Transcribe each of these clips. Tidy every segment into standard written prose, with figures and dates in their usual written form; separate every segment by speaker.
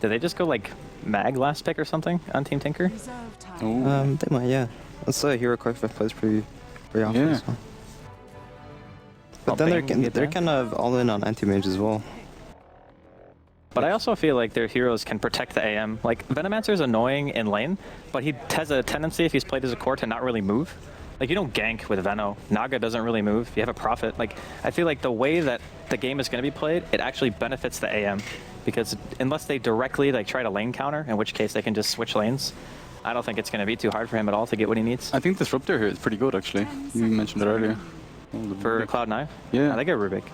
Speaker 1: Did they just go like mag last pick or something on Team Tinker?
Speaker 2: They might, yeah. That's a hero card that plays pretty often.
Speaker 3: Yeah.
Speaker 2: So. But then they're kind of all in on anti-mage as well.
Speaker 1: But I also feel like their heroes can protect the AM. Like, Venomancer is annoying in lane, but he has a tendency, if he's played as a core, to not really move. Like, you don't gank with Veno. Naga doesn't really move. You have a Prophet. Like, I feel like the way that the game is going to be played, it actually benefits the AM. Because unless they directly like try to lane counter, in which case they can just switch lanes, I don't think it's going to be too hard for him at all to get what he needs.
Speaker 3: I think Disruptor here is pretty good, actually. You mentioned it earlier.
Speaker 1: For Cloud9?
Speaker 3: Yeah.
Speaker 1: I think a Rubik.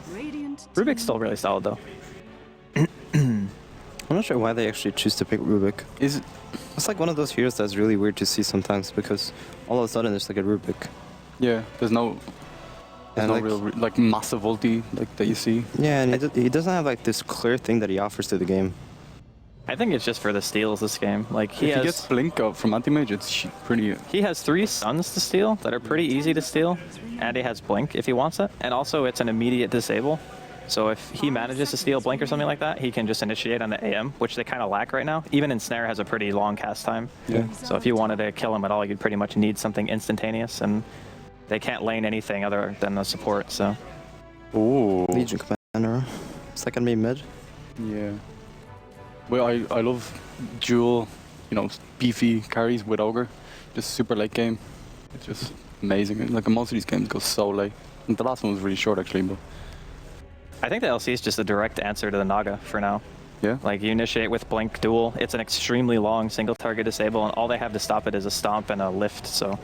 Speaker 1: Rubik's still really solid, though.
Speaker 2: I'm not sure why they actually choose to pick Rubik. It's like one of those heroes that's really weird to see sometimes, because all of a sudden there's like a Rubik.
Speaker 3: Yeah, there's no
Speaker 2: like,
Speaker 3: real like massive ulti like that you see.
Speaker 2: Yeah, and he doesn't have like this clear thing that he offers to the game.
Speaker 1: I think it's just for the steals this game. Like
Speaker 3: if he gets Blink up from anti-mage, it's pretty...
Speaker 1: He has 3 Suns to steal that are pretty easy to steal, and he has Blink if he wants it, and also it's an immediate disable. So if he manages to steal Blink or something like that, he can just initiate on the AM, which they kind of lack right now. Even Ensnare has a pretty long cast time.
Speaker 3: Yeah.
Speaker 1: So if you wanted to kill him at all, you'd pretty much need something instantaneous, and they can't lane anything other than the support, so...
Speaker 3: Ooh.
Speaker 2: Legion Commander. Second me mid.
Speaker 3: Yeah. Well, I love dual, you know, beefy carries with Ogre. Just super late game. It's just amazing. Like, most of these games go so late. And the last one was really short, actually, but...
Speaker 1: I think the LC is just a direct answer to the Naga for now.
Speaker 3: Yeah.
Speaker 1: Like, you initiate with Blink Duel. It's an extremely long single target disable, and all they have to stop it is a stomp and a lift, so...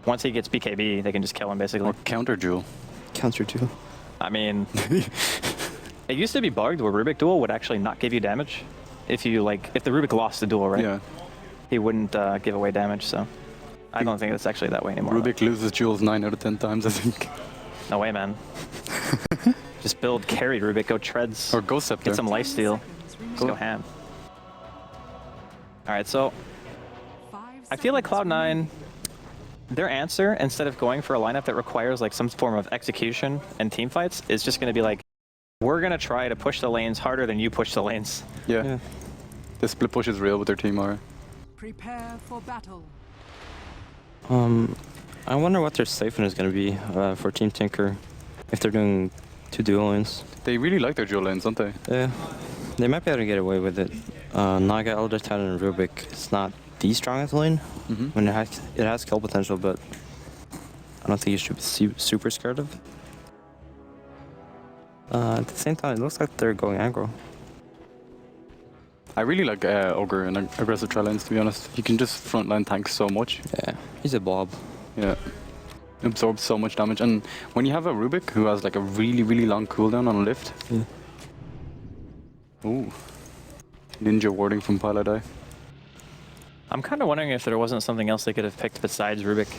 Speaker 1: Once he gets BKB, they can just kill him, basically.
Speaker 3: Or counter duel.
Speaker 2: Counter duel.
Speaker 1: I mean... it used to be bugged where Rubik Duel would actually not give you damage. If the Rubik lost the duel, right?
Speaker 3: Yeah.
Speaker 1: He wouldn't give away damage, so... I don't think it's actually that way anymore.
Speaker 3: Rubik loses duels 9 out of 10 times, I think.
Speaker 1: No way, man. Just build carry Rubik, go treads.
Speaker 3: Or go Scepter.
Speaker 1: Get some lifesteal. Just go ham. Alright, so... I feel like Cloud9, their answer, instead of going for a lineup that requires like some form of execution and team fights, is just going to be like, we're going to try to push the lanes harder than you push the lanes.
Speaker 3: Yeah. The split push is real with their team, alright.
Speaker 4: Prepare for battle.
Speaker 2: I wonder what their safe is going to be for Team Tinker if they're doing 2 dual lanes.
Speaker 3: They really like their dual lanes, don't they?
Speaker 2: Yeah. They might be able to get away with it. Naga, Elder Titan, and Rubik. It's not the strongest lane. When it has kill potential, but I don't think you should be super scared of. At the same time, it looks like they're going aggro.
Speaker 3: I really like Ogre and aggressive tri lanes, to be honest. You can just frontline tank so much.
Speaker 2: Yeah, he's a blob.
Speaker 3: Yeah. Absorbs so much damage. And when you have a Rubik who has like a really, really long cooldown on lift.
Speaker 2: Yeah.
Speaker 3: Ooh. Ninja warding from Pilot Eye.
Speaker 1: I'm kind of wondering if there wasn't something else they could have picked besides Rubik.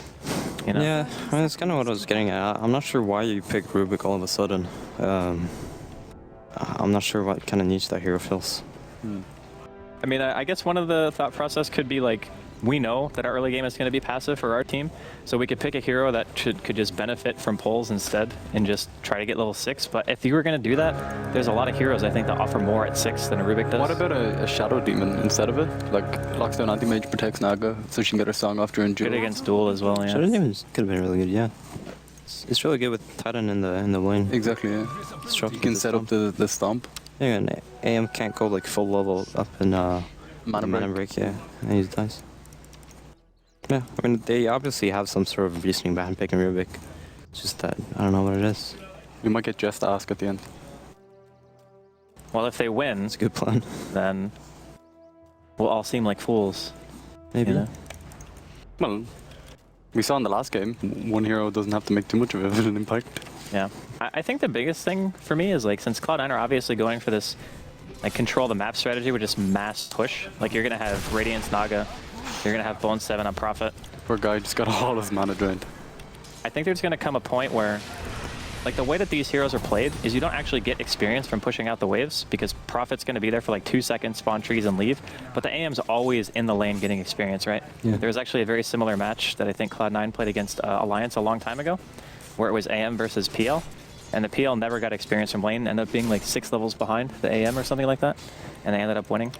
Speaker 1: You know?
Speaker 2: Yeah, I mean, that's kind of what I was getting at. I'm not sure why you picked Rubik all of a sudden. I'm not sure what kind of niche that hero fills.
Speaker 1: I mean, I guess one of the thought process could be like, we know that our early game is going to be passive for our team, so we could pick a hero that could just benefit from pulls instead and just try to get level 6. But if you were going to do that, there's a lot of heroes I think that offer more at 6 than a Rubik does.
Speaker 3: What about a Shadow Demon instead of it? Like, locks down Anti-Mage, protects Naga, so she can get her song off during duel.
Speaker 1: Good against duel as well, yeah.
Speaker 2: Shadow Demon could have been really good, yeah. It's really good with Titan in the lane.
Speaker 3: Exactly, yeah. You can set up the stomp.
Speaker 2: Yeah, and AM can't go like full level up in mana break, yeah, and he dies. Yeah, I mean, they obviously have some sort of reasoning behind picking Rubik. It's just that, I don't know what it is.
Speaker 3: You might get Jess to ask at the end.
Speaker 1: Well, if they win,
Speaker 2: it's a good plan.
Speaker 1: Then we'll all seem like fools.
Speaker 2: Maybe.
Speaker 1: You know?
Speaker 3: Well, we saw in the last game, one hero doesn't have to make too much of an impact.
Speaker 1: Yeah. I think the biggest thing for me is, like, since Cloud9 are obviously going for this, like, control the map strategy with just mass push, like, you're going to have Radiance Naga, you're going to have Bone 7 on Prophet.
Speaker 3: Poor guy just got all his mana drained.
Speaker 1: I think there's going to come a point where, like, the way that these heroes are played is you don't actually get experience from pushing out the waves, because Prophet's going to be there for like 2 seconds, spawn trees, and leave. But the AM's always in the lane getting experience, right?
Speaker 2: Yeah.
Speaker 1: There was actually a very similar match that I think Cloud9 played against Alliance a long time ago, where it was AM versus PL. And the PL never got experience from lane, ended up being like 6 levels behind the AM or something like that. And they ended up winning.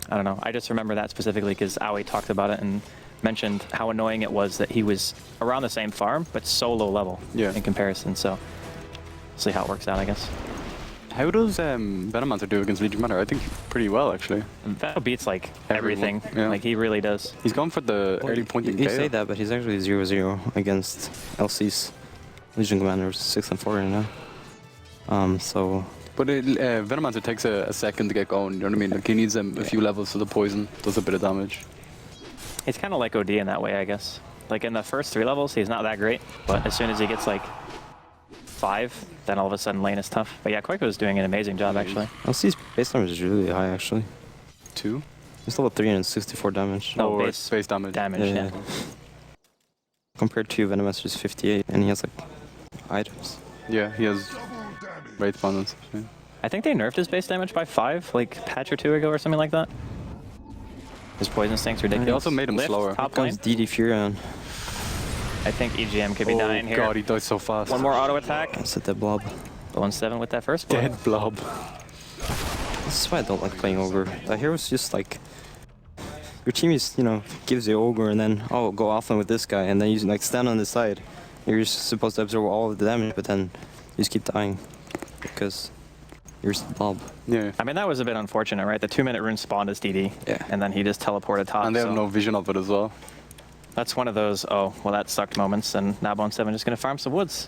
Speaker 1: I don't know. I just remember that specifically because Aoi talked about it and mentioned how annoying it was that he was around the same farm, but so low level in comparison. So, see how it works out, I guess.
Speaker 3: How does Venomancer do against Legion Commander? I think pretty well, actually.
Speaker 1: Veno beats like everything.
Speaker 3: Yeah.
Speaker 1: Like he really does.
Speaker 3: He's gone for the early pointing.
Speaker 2: You say that, but he's actually 0-0 against LC's Legion Commanders 6-4 right now. So.
Speaker 3: But Venomancer takes a second to get going. You know what I mean? Like he needs a few levels so the poison does a bit of damage.
Speaker 1: It's kind of like OD in that way, I guess. Like in the first 3 levels, he's not that great, but as soon as he gets like 5, then all of a sudden lane is tough. But yeah, Quaiko is doing an amazing job actually.
Speaker 2: LC's base damage is really high actually.
Speaker 3: 2?
Speaker 2: He's level 364 damage.
Speaker 1: No,
Speaker 3: base damage.
Speaker 1: Yeah.
Speaker 2: Compared to Venomancer's 58, and he has like items.
Speaker 3: Yeah, he has Wraith Abundance. Yeah.
Speaker 1: I think they nerfed his base damage by 5, like a patch or 2 ago or something like that. His poison stink's ridiculous.
Speaker 3: They also made him
Speaker 1: Lift,
Speaker 3: slower.
Speaker 1: Top
Speaker 2: Here
Speaker 1: lane.
Speaker 2: comes DD Furion.
Speaker 1: I think EGM could be dying here.
Speaker 3: Oh god, he dies so fast.
Speaker 1: One more auto attack.
Speaker 2: That's a dead blob.
Speaker 1: 1-7 with that first blow.
Speaker 3: Dead blob.
Speaker 2: This is why I don't like playing Ogre. The hero's just like, your team is, you know, gives you Ogre and then, oh, go offline with this guy, and then you like stand on the side. You're just supposed to absorb all of the damage, but then you just keep dying because you're just a blob.
Speaker 3: Yeah.
Speaker 1: I mean, that was a bit unfortunate, right? The 2-minute rune spawned as DD, and then he just teleported top.
Speaker 3: And they have
Speaker 1: so
Speaker 3: no vision of it as well.
Speaker 1: that's one of those, oh, well, that sucked moments, and now Bone7 just going to farm some woods.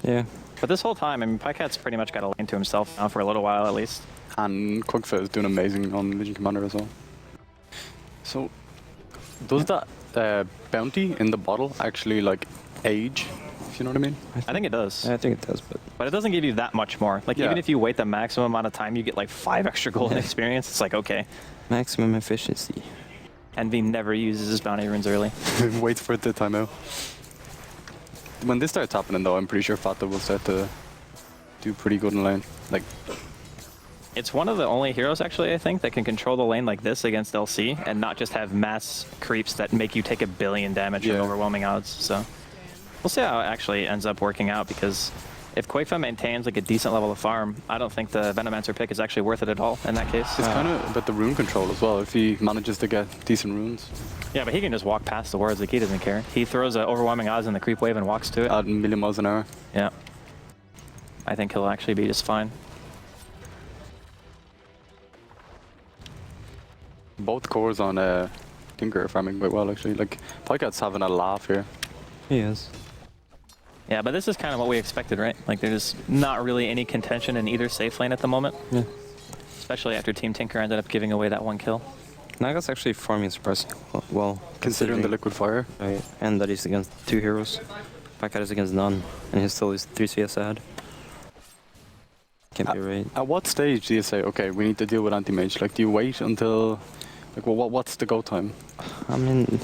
Speaker 2: Yeah.
Speaker 1: But this whole time, I mean, Pykat's pretty much got a lane to himself now for a little while at least.
Speaker 3: And Quickfoot is doing amazing on Legion Commander as well. So, does that bounty in the bottle actually like age? If you know what I mean?
Speaker 1: I think it does.
Speaker 2: I think it does,
Speaker 1: But it doesn't give you that much more. Like, even if you wait the maximum amount of time, you get like 5 extra golden experience. It's like, okay.
Speaker 2: maximum efficiency.
Speaker 1: Envy never uses his bounty runes early.
Speaker 3: Waits for it to time out. When this starts happening though, I'm pretty sure Fata will start to do pretty good in lane. Like,
Speaker 1: It's one of the only heroes, actually, I think, that can control the lane like this against LC and not just have mass creeps that make you take 1 billion damage at overwhelming odds. So we'll see how it actually ends up working out, because if Quakefa maintains like a decent level of farm, I don't think the Venomancer pick is actually worth it at all in that case.
Speaker 3: it's kind of about the rune control as well, if he manages to get decent runes.
Speaker 1: Yeah, but he can just walk past the wards, like he doesn't care. He throws an overwhelming odds in the creep wave and walks to it.
Speaker 3: At 1,000,000 miles an hour.
Speaker 1: Yeah. I think he'll actually be just fine.
Speaker 3: Both cores on Tinker are farming quite well actually. Like, Pykat's having a laugh here.
Speaker 2: He is.
Speaker 1: Yeah, but this is kind of what we expected, right? Like, there's not really any contention in either safe lane at the moment.
Speaker 2: Yeah.
Speaker 1: Especially after Team Tinker ended up giving away that 1 kill.
Speaker 2: Naga's actually farming surprisingly well.
Speaker 3: Considering the liquid fire.
Speaker 2: Right. And that he's against 2 heroes. Pycat is against none. And he's still 3 CS ahead. Can't be right.
Speaker 3: At what stage do you say, okay, we need to deal with anti-mage? Like, do you wait until, like, well, what's the go time?
Speaker 2: I mean,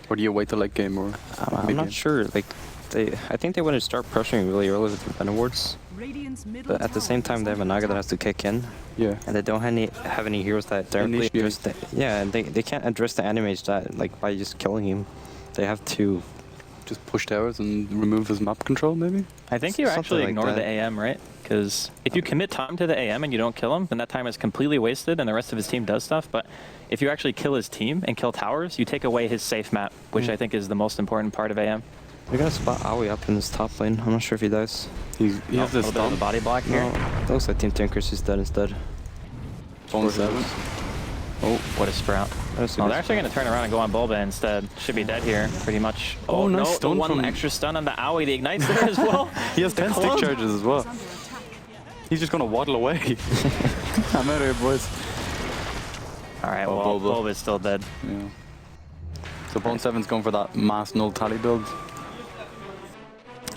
Speaker 3: or do you wait till late game or
Speaker 2: I'm not sure. Like, I think they want to start pressuring really early with the Venom wards. But at the same time, they have a Naga that has to kick in.
Speaker 3: Yeah.
Speaker 2: And they don't have any heroes that directly address the, and they can't address the anti-mage that, like, by just killing him. They have to
Speaker 3: just push towers and remove his map control, maybe?
Speaker 1: I think you actually ignore the AM, right? Because if you commit time to the AM and you don't kill him, then that time is completely wasted and the rest of his team does stuff. But if you actually kill his team and kill towers, you take away his safe map, which I think is the most important part of AM.
Speaker 2: We're gonna spot Aoi up in this top lane. I'm not sure if he dies.
Speaker 3: He has this
Speaker 1: a body block here.
Speaker 2: That looks like Team Tinker's is dead instead.
Speaker 3: Bone 7.
Speaker 1: Oh, what a sprout. Oh, they're actually going to turn around and go on Bulba instead. Should be dead here, pretty much.
Speaker 3: Oh, nice
Speaker 1: no,
Speaker 3: stun
Speaker 1: the 1
Speaker 3: from
Speaker 1: extra stun on the Aoi, the Ignites there as well.
Speaker 3: He has 10 stick charges as well. He's just going to waddle away. I'm out of here, boys.
Speaker 1: Alright, well, Bulba's still dead.
Speaker 3: Yeah. So Bone 7's going for that mass null tally build.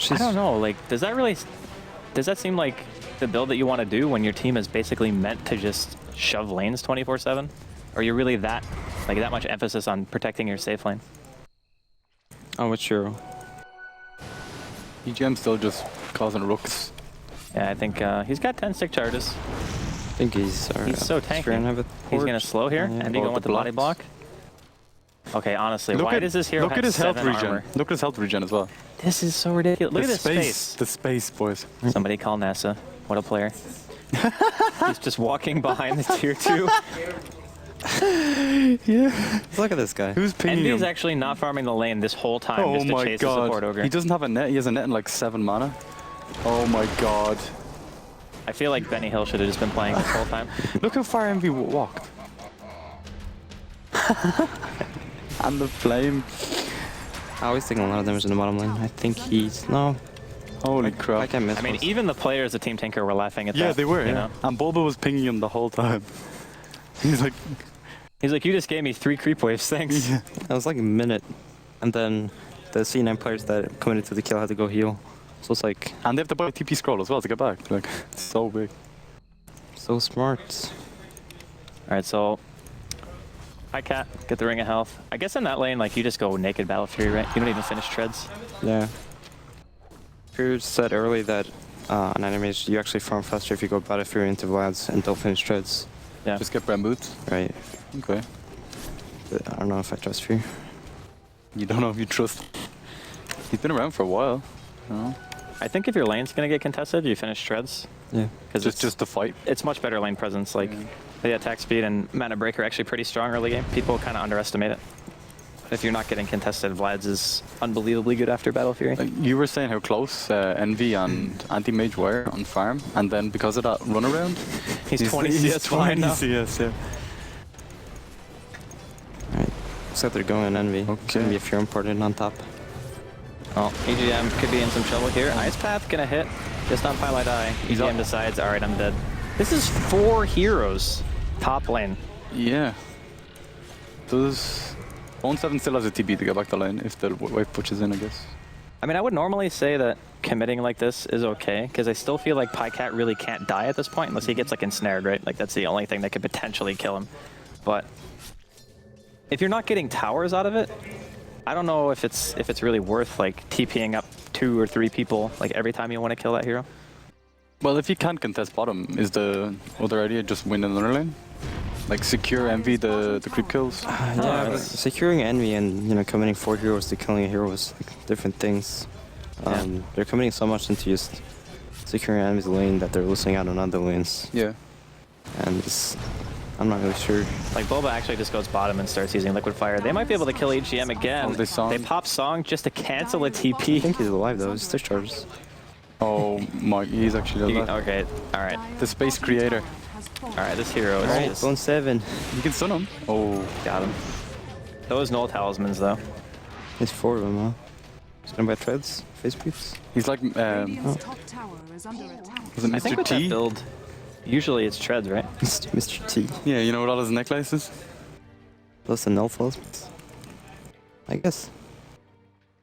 Speaker 1: I don't know, like, does that seem like the build that you want to do when your team is basically meant to just shove lanes 24/7? Or are you really that much emphasis on protecting your safe lane?
Speaker 2: Oh, which hero?
Speaker 3: EGM's still just causing rooks.
Speaker 1: Yeah, I think he's got 10 stick charges.
Speaker 2: I think he's so tanky.
Speaker 1: He's going to slow here and be going with the body block. Okay, honestly, why does this hero have 7 armor?
Speaker 3: Look at his health regen as well.
Speaker 1: This is so ridiculous. Look at this space.
Speaker 3: The space, boys.
Speaker 1: Somebody call NASA. What a player. He's just walking behind the tier 2.
Speaker 3: Yeah.
Speaker 2: Look at this guy.
Speaker 3: Who's pinging
Speaker 1: Envy
Speaker 3: him?
Speaker 1: is actually not farming the lane this whole time
Speaker 3: Oh
Speaker 1: just to
Speaker 3: my
Speaker 1: chase the support
Speaker 3: god.
Speaker 1: ogre.
Speaker 3: He doesn't have a net. He has a net in like 7 mana. Oh my god.
Speaker 1: I feel like Benny Hill should have just been playing this whole time.
Speaker 3: Look how far Envy walked. And the flame.
Speaker 2: I always taking a lot of damage in the bottom lane. I think he's no.
Speaker 3: Holy
Speaker 2: I
Speaker 3: crap.
Speaker 2: can't miss.
Speaker 1: I mean,
Speaker 2: most.
Speaker 1: even the players of Team Tinker were laughing at that.
Speaker 3: Yeah, they were,
Speaker 1: you
Speaker 3: yeah.
Speaker 1: know?
Speaker 3: And Bulba was pinging him the whole time. He's like...
Speaker 1: He's like, you just gave me 3 creep waves, thanks.
Speaker 3: Yeah.
Speaker 2: That was like a minute, and then the C9 players that coming into the kill had to go heal. So it's like
Speaker 3: And they have to buy a TP scroll as well to get back. Like, it's so big.
Speaker 2: so smart.
Speaker 1: Alright, so... Hi, Cat. Get the Ring of Health. I guess in that lane, like, you just go naked Battle Fury, right? You don't even finish treads.
Speaker 2: Yeah. Fear said early that on enemies you actually farm faster if you go Battle Fury into Vlad's and don't finish treads.
Speaker 1: Yeah.
Speaker 3: Just get Brand Boots.
Speaker 2: Right.
Speaker 3: Okay.
Speaker 2: But I don't know if I trust Fear.
Speaker 3: You don't know if you trust... He's been around for a while. You know?
Speaker 1: I think if your lane's gonna get contested, you finish treads.
Speaker 2: Yeah.
Speaker 1: Because
Speaker 3: Just to fight.
Speaker 1: it's much better lane presence. Like, the attack speed and mana break are actually pretty strong early game. People kind of underestimate it. If you're not getting contested, Vlad's is unbelievably good after Battle Fury.
Speaker 3: You were saying how close Envy and Anti-Mage were on farm, and then because of that runaround,
Speaker 1: He's 20 CS behind now.
Speaker 3: CS, yeah.
Speaker 2: Alright. So they're going Envy. It's
Speaker 3: Okay.
Speaker 2: gonna be a Fear important on top.
Speaker 1: Oh, EGM could be in some trouble here. Ice Path gonna hit just on Pilot Eye.
Speaker 3: He's
Speaker 1: EGM
Speaker 3: up.
Speaker 1: decides, alright, I'm dead. This is 4 heroes top lane.
Speaker 3: Yeah. Does... 1-7 still has a TP to get back the lane if the wave pushes in, I guess.
Speaker 1: I mean, I would normally say that committing like this is okay, because I still feel like Pycat really can't die at this point unless he gets like ensnared, right? Like that's the only thing that could potentially kill him. But if you're not getting towers out of it, I don't know if it's really worth like TPing up 2 or 3 people like every time you want to kill that hero.
Speaker 3: Well, if you can't contest bottom, is the other idea just win another lane? Like secure Envy the creep kills?
Speaker 2: Yeah, but
Speaker 1: it's-
Speaker 2: securing Envy and committing 4 heroes to killing a hero is like different things. They're committing so much into just securing Envy's lane that they're losing out on other lanes.
Speaker 3: Yeah.
Speaker 2: And I'm not really sure.
Speaker 1: Like Boba actually just goes bottom and starts using Liquid Fire. They might be able to kill EGM again.
Speaker 3: Oh, they Song.
Speaker 1: pop Song just to cancel a
Speaker 2: I
Speaker 1: TP.
Speaker 2: think he's alive though. He's discharges.
Speaker 3: Oh my, he's actually alive.
Speaker 1: Okay, alright.
Speaker 3: The space creator.
Speaker 1: Alright, this hero is
Speaker 2: Alright,
Speaker 1: just...
Speaker 2: Bone 7.
Speaker 3: You can stun him. Oh.
Speaker 1: Got him. Those null talismans, though.
Speaker 2: There's 4 of them, huh? He's gonna buy treads, face beats.
Speaker 3: He's like,
Speaker 4: Radiant's top tower is under attack.
Speaker 3: was it
Speaker 1: I think
Speaker 3: Mr.
Speaker 1: with that
Speaker 3: T?
Speaker 1: build, usually it's treads, right?
Speaker 2: Mr. T.
Speaker 3: Yeah, you know what all his necklaces?
Speaker 2: Plus the null talismans. I guess.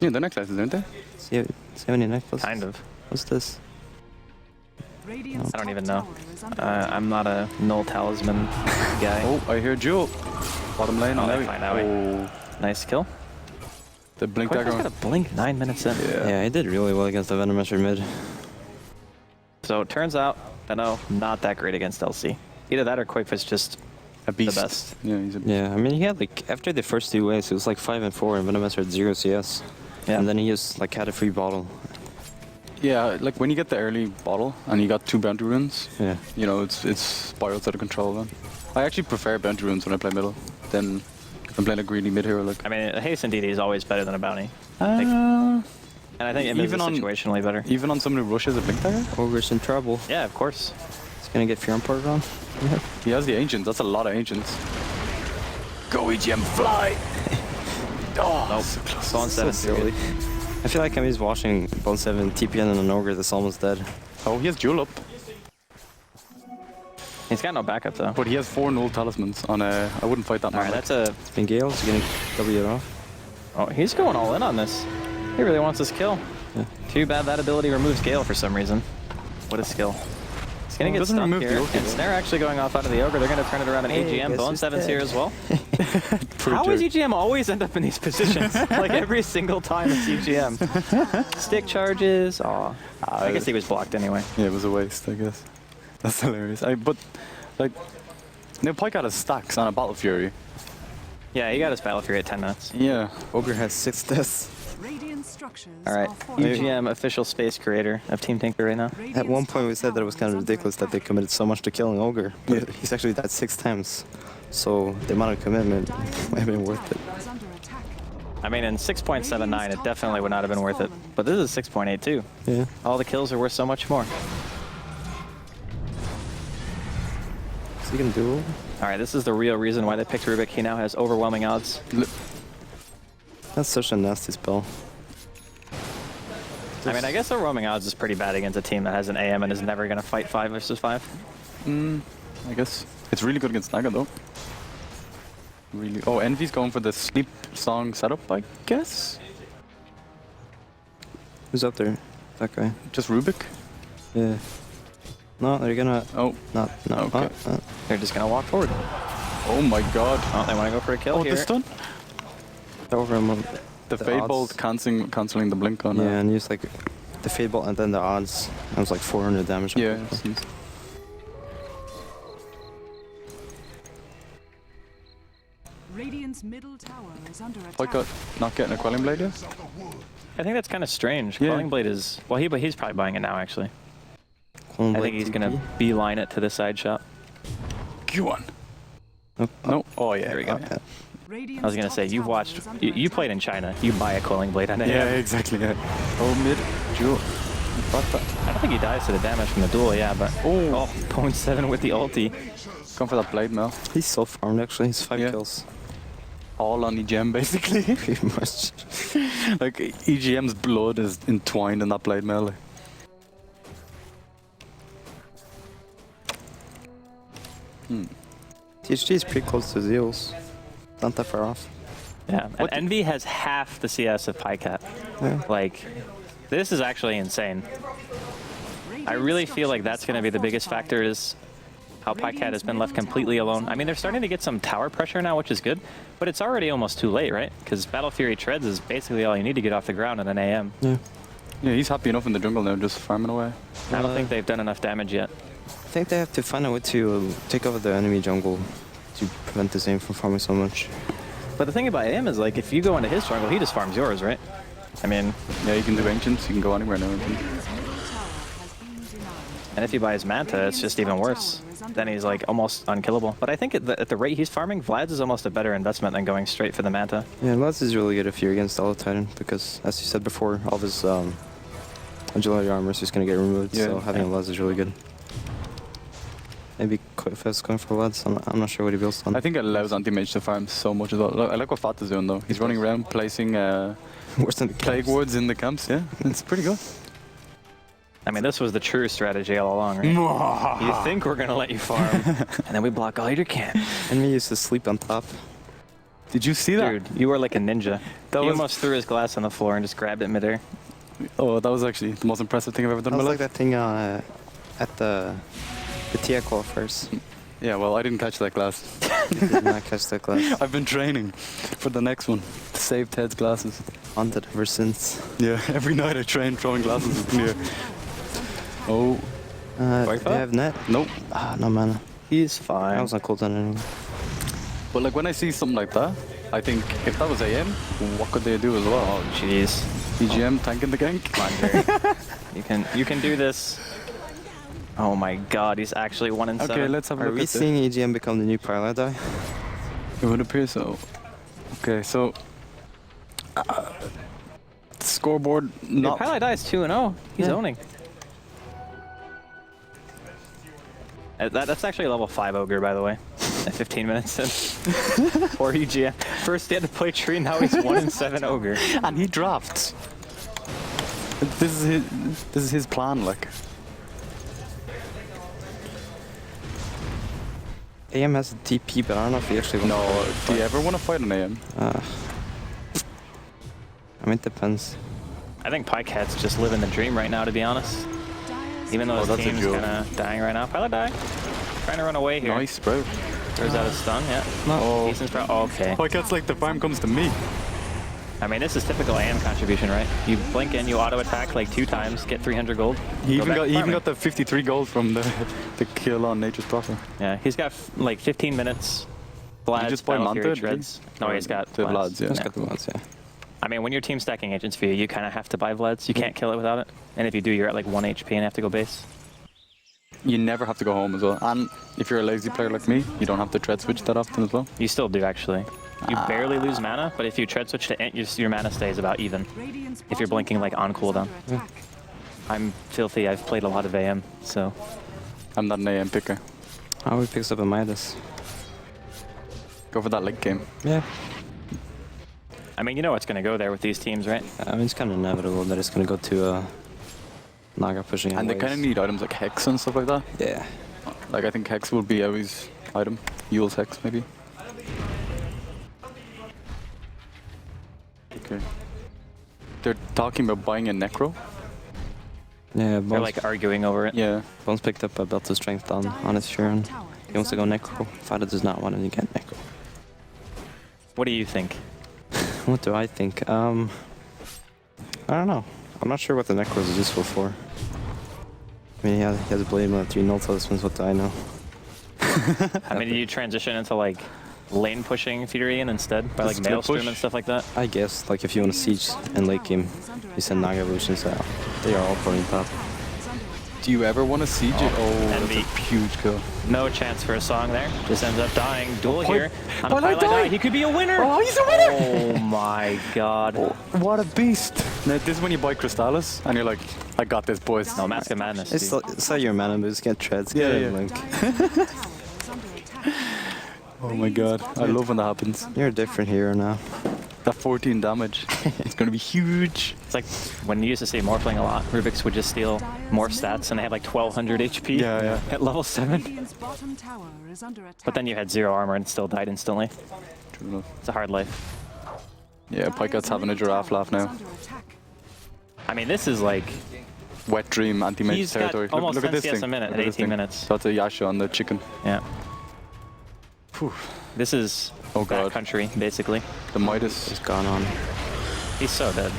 Speaker 3: Yeah, they're necklaces, aren't they?
Speaker 2: See how many necklaces?
Speaker 1: Kind of.
Speaker 2: What's this?
Speaker 4: Radiant's
Speaker 1: I don't
Speaker 4: top
Speaker 1: even know.
Speaker 4: tower is under attack.
Speaker 1: I'm not a null talisman guy.
Speaker 3: Oh, I hear Jewel. Bottom lane.
Speaker 1: Oh,
Speaker 3: on
Speaker 1: they
Speaker 3: Envy.
Speaker 1: find out, right?
Speaker 3: Oh,
Speaker 1: Nice kill.
Speaker 3: the blink
Speaker 1: Quake's
Speaker 3: dagger.
Speaker 1: got a blink 9 minutes in.
Speaker 2: Yeah, I did really well against the Venomancer mid.
Speaker 1: So it turns out, Benno, not that great against LC. Either that or Quake was just
Speaker 3: A beast.
Speaker 1: the best.
Speaker 3: Yeah, he's a beast.
Speaker 2: Yeah, I mean, he had like, after the first 2 waves, it was like 5 and 4, and Venomancer had 0 CS.
Speaker 1: Yeah.
Speaker 2: And then he just like had a free bottle.
Speaker 3: Yeah, like when you get the early bottle and you got 2 bounty runes,
Speaker 2: Yeah.
Speaker 3: you know, it spirals out of control then. I actually prefer bounty runes when I play middle than I'm playing a greedy mid hero. Like,
Speaker 1: I mean, a haste and DD is always better than a bounty.
Speaker 3: uh,
Speaker 1: And I think Invis is
Speaker 3: even on-
Speaker 1: situationally better.
Speaker 3: even on someone who rushes a blink dagger,
Speaker 2: Ogre's in trouble.
Speaker 1: Yeah, of course.
Speaker 2: He's gonna get Fear imported on. Yeah.
Speaker 3: he has the ancients. That's a lot of ancients. Go EGM, fly! Oh,
Speaker 1: Nope.
Speaker 3: so close.
Speaker 1: Bone 7
Speaker 2: silly. I feel like I'm just watching Bone 7 TPN and an Ogre that's almost dead.
Speaker 3: Oh, he has Jewel up,
Speaker 1: He's got no backup, though.
Speaker 3: but he has 4 null talismans on a. I wouldn't fight that man.
Speaker 1: Alright, that's a...
Speaker 2: It's been Gale, he's gonna W it off.
Speaker 1: Oh, he's going all in on this. He really wants this kill.
Speaker 2: Yeah.
Speaker 1: Too bad that ability removes Gale for some reason. What a skill. He's gonna
Speaker 3: Oh, it
Speaker 1: get
Speaker 3: doesn't
Speaker 1: stuck
Speaker 3: remove the
Speaker 1: here.
Speaker 3: Ogre,
Speaker 1: And
Speaker 3: though.
Speaker 1: Snare actually going off out of the Ogre. They're gonna turn it around in
Speaker 2: Hey,
Speaker 1: EGM.
Speaker 2: guess
Speaker 1: Bone
Speaker 2: who's
Speaker 1: 7's
Speaker 2: dead?
Speaker 1: here as well.
Speaker 3: Poor
Speaker 1: How is
Speaker 3: jerk.
Speaker 1: EGM always end up in these positions? Like every single time it's EGM. Stick charges. Aw. I guess he was blocked anyway.
Speaker 3: Yeah, it was a waste, I guess. That's hilarious. But, like, now Pike has stacks on a Battle Fury.
Speaker 1: Yeah, he got his Battle Fury at 10 minutes.
Speaker 3: Yeah.
Speaker 2: Ogre has 6 deaths.
Speaker 4: Radiant structures
Speaker 1: Alright,
Speaker 4: are fortified.
Speaker 1: EGM official space creator of Team Tinker right now.
Speaker 2: At one point we said that it was kind of ridiculous that they committed so much to killing Ogre. But
Speaker 3: Yeah.
Speaker 2: he's actually died 6 times. So the amount of commitment might have been worth it.
Speaker 4: Is under attack.
Speaker 1: I mean, in 6.79, it definitely would not have been worth it. But this is 6.82.
Speaker 2: Yeah.
Speaker 1: All the kills are worth so much more.
Speaker 2: Is he gonna do it?
Speaker 1: All right, this is the real reason why they picked Rubik. He now has overwhelming odds.
Speaker 2: That's such a nasty spell.
Speaker 1: I mean, I guess overwhelming odds is pretty bad against a team that has an AM and is never going to fight 5 versus 5.
Speaker 3: I guess it's really good against Naga though. Really. Oh, Envy's going for the sleep song setup, I guess.
Speaker 2: Who's up there? That guy.
Speaker 3: Just Rubik.
Speaker 2: Yeah. No, they're gonna.
Speaker 3: Oh.
Speaker 2: Not. No.
Speaker 3: Okay.
Speaker 1: They're just going to walk forward.
Speaker 3: Oh my God.
Speaker 1: Oh, they want to go for a kill
Speaker 3: Oh,
Speaker 1: here.
Speaker 3: the stun.
Speaker 2: Over him.
Speaker 3: The Fade Bolt cancelling the blink on.
Speaker 2: Yeah, and use like the Fade Bolt and then the odds. That was like 400 damage.
Speaker 3: Yeah.
Speaker 4: Radiant's middle tower is under attack.
Speaker 3: Poika not getting a Quelling Blade yet?
Speaker 1: I think that's kind of strange.
Speaker 3: Yeah.
Speaker 1: Quelling Blade is... Well, he's probably buying it now, actually.
Speaker 2: Clone
Speaker 1: I
Speaker 2: Blade
Speaker 1: think he's going to
Speaker 2: TP.
Speaker 1: beeline it to the side shot.
Speaker 3: Q1.
Speaker 2: Nope.
Speaker 3: No. Oh yeah.
Speaker 1: There we go.
Speaker 2: Okay.
Speaker 1: I was going to say, you've watched... You played in China. You buy a Quelling Blade on AM.
Speaker 3: Yeah, exactly. Yeah. Oh, mid. Jewel.
Speaker 1: I don't think he dies to the damage from the duel, yeah, but... Oh, 0.7 with the ulti.
Speaker 3: Come for that blade, Mel.
Speaker 2: He's so farmed actually. He's 5
Speaker 3: Yeah.
Speaker 2: kills.
Speaker 3: All on EGM, basically.
Speaker 2: Pretty much.
Speaker 3: Like, EGM's blood is entwined in that blade, Mel.
Speaker 2: THG is pretty close to Zeus. Not that far off.
Speaker 1: Yeah, and Envy has half the CS of Pycat.
Speaker 2: Yeah.
Speaker 1: Like, this is actually insane. I really feel like that's going to be the biggest factor is how Pycat has been left completely alone. I mean, they're starting to get some tower pressure now, which is good, but it's already almost too late, right? Because Battle Fury Treads is basically all you need to get off the ground in an AM.
Speaker 2: Yeah.
Speaker 3: Yeah, he's happy enough in the jungle now, just farming away.
Speaker 1: I don't think they've done enough damage yet.
Speaker 2: I think they have to find a way to take over the enemy jungle to prevent the Zane from farming so much.
Speaker 1: But the thing about AM is, like, if you go into his jungle, he just farms yours, right? I mean...
Speaker 3: Yeah, you can do Ancients, you can go anywhere now. I think.
Speaker 4: Radiant's middle tower has been denied.
Speaker 1: And if he buys Manta, it's just even worse. Then he's, like, almost unkillable. But I think at the rate he's farming, Vlad's is almost a better investment than going straight for the Manta.
Speaker 2: Yeah, Laz is really good if you're against Hollow Titan because, as you said before, all of his agility armor is just going to get removed,
Speaker 3: Yeah.
Speaker 2: so having a Laz is really good. Maybe Koifest going for Laz, I'm not sure what he builds on.
Speaker 3: I think it allows anti-mage to farm so much as well. I like what Fat is doing though. He's running around placing
Speaker 2: Worse than the
Speaker 3: plague
Speaker 2: camps.
Speaker 3: wards in the camps, yeah. It's pretty good.
Speaker 1: I mean, this was the true strategy all along, right? You think we're going to let you farm, and then we block all your camp.
Speaker 2: Enemy used to sleep on top.
Speaker 3: Did you see that?
Speaker 1: Dude, you were like a ninja.
Speaker 3: That
Speaker 1: He
Speaker 3: was-
Speaker 1: almost threw his glass on the floor and just grabbed it midair.
Speaker 3: Oh, that was actually the most impressive thing I've ever done
Speaker 2: That
Speaker 3: in my
Speaker 2: was like
Speaker 3: life.
Speaker 2: that thing at the TI qualifiers.
Speaker 3: Yeah, well, I didn't catch that glass.
Speaker 2: Did not catch that glass.
Speaker 3: I've been training for the next one to save Ted's glasses.
Speaker 2: Haunted ever since.
Speaker 3: Yeah, every night I train throwing glasses in the air. Oh,
Speaker 2: Do they have net?
Speaker 3: nope.
Speaker 2: Ah, no mana.
Speaker 1: He's
Speaker 2: That
Speaker 1: fine.
Speaker 2: was on cooldown anyway.
Speaker 3: But like when I see something like that, I think if that was AM, what could they do as well?
Speaker 1: Oh, jeez.
Speaker 3: EGM tanking the gank?
Speaker 1: Come on, Jerry. you can do this. Oh my god, he's actually 1 in 7.
Speaker 3: Okay, let's have a
Speaker 2: Are
Speaker 3: look
Speaker 2: we
Speaker 3: at this.
Speaker 2: seeing EGM become the new Paradise?
Speaker 3: It would appear so. Okay, so scoreboard not.
Speaker 1: Probably dies 2-0. He's
Speaker 2: Yeah.
Speaker 1: owning. That's actually a level 5 ogre, by the way. At 15 minutes in. Or EGM. First he had to play tree, now he's 1 in 7 ogre.
Speaker 3: And he dropped. This is his plan, like.
Speaker 2: AM has a TP, but I don't know if he actually wants
Speaker 3: No,
Speaker 2: to
Speaker 3: do you ever want to fight an AM?
Speaker 2: I mean, it depends.
Speaker 1: I think Pycat's just living the dream right now, to be honest.
Speaker 4: Dyer's
Speaker 1: Even though his
Speaker 3: that's a
Speaker 1: team's
Speaker 3: joke.
Speaker 1: kind of dying right now. Pilot die. Trying to run away here.
Speaker 3: Nice, bro.
Speaker 1: Throws out a stun, yeah.
Speaker 3: Oh.
Speaker 1: Decent sprout. Okay.
Speaker 3: Like that's like the farm comes to me.
Speaker 1: I mean, this is typical AM contribution, right? You blink in, you auto attack like 2 times, get 300 gold.
Speaker 3: He
Speaker 1: go
Speaker 3: even
Speaker 1: back
Speaker 3: got
Speaker 1: to
Speaker 3: he even
Speaker 1: farming.
Speaker 3: got the 53 gold from the kill on Nature's Prophet.
Speaker 1: Yeah, he's got like 15 minutes. Vlad's
Speaker 3: just buy
Speaker 1: Battle Fury
Speaker 3: Manta, did
Speaker 1: Treads.
Speaker 3: he?
Speaker 1: No, he's got
Speaker 3: the Vlads, yeah.
Speaker 2: Let's get the ones, yeah.
Speaker 1: I mean, when your team's stacking agents for you, you kind of have to buy Vlads. You can't kill it without it. And if you do, you're at like 1 HP and have to go base.
Speaker 3: you never have to go home as well. And if you're a lazy player like me, you don't have to tread switch that often as well.
Speaker 1: You still do, actually. You barely lose mana, but if you tread switch to Int, your mana stays about even.
Speaker 4: Radiant's
Speaker 1: If you're
Speaker 4: bottom
Speaker 1: blinking, like,
Speaker 4: tower
Speaker 1: on
Speaker 4: is
Speaker 1: cooldown.
Speaker 4: under attack.
Speaker 1: I'm filthy. I've played a lot of AM, so...
Speaker 3: I'm not an AM picker.
Speaker 2: Oh, he picks up a Midas.
Speaker 3: Go for that late game.
Speaker 2: Yeah.
Speaker 1: I mean, you know what's going to go there with these teams, right?
Speaker 2: I mean, it's kind of inevitable that it's going to go to Naga pushing.
Speaker 3: And they kind of need items like Hex and stuff like that.
Speaker 2: Yeah.
Speaker 3: Like, I think Hex will be Ewi's item. Yule's Hex, maybe. Okay. They're talking about buying a Necro.
Speaker 2: Yeah,
Speaker 1: They're
Speaker 2: Bones,
Speaker 1: like arguing over it.
Speaker 3: Yeah.
Speaker 2: Bones picked up a belt of strength on his Sharon. He wants to go Necro. Fada does not want to get Necro.
Speaker 1: What do you think?
Speaker 2: What do I think? I don't know. I'm not sure what the Necro is useful for. I mean, he has a blade with 3 null talismans. What do I know?
Speaker 1: I mean, do you transition into like lane pushing Furion instead by like
Speaker 3: Split
Speaker 1: Maelstrom
Speaker 3: push?
Speaker 1: and stuff like that?
Speaker 2: I guess, like, if you want to siege in late game, you send Naga evolutions out. They are all pulling top.
Speaker 3: Do you ever want to siege it? Oh,
Speaker 1: Envy.
Speaker 3: that's a huge kill.
Speaker 1: No chance for a song there. Just ends up dying. Duel
Speaker 3: Poi-
Speaker 1: here. On a
Speaker 3: Poi
Speaker 1: Pylai
Speaker 3: died.
Speaker 1: die. He could be a winner.
Speaker 3: Oh, he's a winner!
Speaker 1: Oh my god.
Speaker 3: What a beast! Now, this is when you buy Crystallis, and you're like, I got this, boys.
Speaker 1: No, Mask of Madness.
Speaker 2: It's like your mana moves, get treads,
Speaker 3: Yeah,
Speaker 2: get
Speaker 3: yeah.
Speaker 2: a blink.
Speaker 3: Oh my god, I love when that happens.
Speaker 2: You're a different hero now.
Speaker 3: That 14 damage, it's gonna be huge.
Speaker 1: It's like when you used to see Morphling a lot, Rubik's would just steal more stats and they had like 1200 HP
Speaker 3: Yeah.
Speaker 1: at level 7.
Speaker 4: Radiant's bottom tower is under attack.
Speaker 1: But then you had 0 armor and still died instantly.
Speaker 3: True enough.
Speaker 1: It's a hard life.
Speaker 3: Yeah, Pikeat's having a giraffe laugh now.
Speaker 1: I mean, this is like...
Speaker 3: Wet dream, anti-mage
Speaker 1: He's got
Speaker 3: territory.
Speaker 1: almost
Speaker 3: look at
Speaker 1: 10
Speaker 3: this
Speaker 1: CS
Speaker 3: thing.
Speaker 1: a minute
Speaker 3: Look
Speaker 1: at
Speaker 3: this
Speaker 1: 18
Speaker 3: thing.
Speaker 1: minutes.
Speaker 3: That's a Yasha on the chicken.
Speaker 1: Yeah. This is
Speaker 3: Oh god.
Speaker 1: country, basically.
Speaker 3: The Midas.
Speaker 2: It's gone on.
Speaker 1: He's so dead.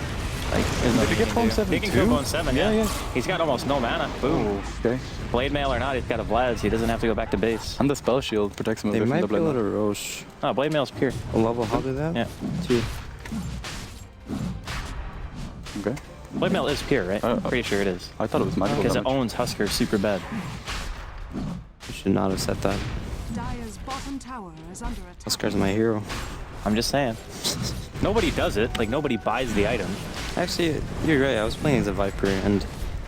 Speaker 1: Like,
Speaker 3: Did he get bone 7
Speaker 1: He can
Speaker 3: too?
Speaker 1: kill bone 7, yeah.
Speaker 3: Yeah.
Speaker 1: He's got almost no mana. Boom.
Speaker 3: Oh, okay.
Speaker 1: Blade mail or not, he's got a Vlad's. He doesn't have to go back to base.
Speaker 3: And the spell shield protects him a
Speaker 2: They
Speaker 3: bit from
Speaker 2: might
Speaker 3: the
Speaker 2: be able
Speaker 3: blade.
Speaker 2: to Roche.
Speaker 1: Oh, Blade mail's pure.
Speaker 2: A level, how do that?
Speaker 1: Yeah.
Speaker 2: 2.
Speaker 3: Okay.
Speaker 1: Blade mail is pure, right? I'm pretty sure it is.
Speaker 3: I thought it was magical
Speaker 1: Because it
Speaker 3: damage.
Speaker 1: owns Husker super bad.
Speaker 2: You should not have said that.
Speaker 4: Dire's bottom tower is under attack.
Speaker 2: Oscar's my hero.
Speaker 1: I'm just saying. Nobody does it. Like, nobody buys the item.
Speaker 2: Actually, you're right. I was playing as a Viper, and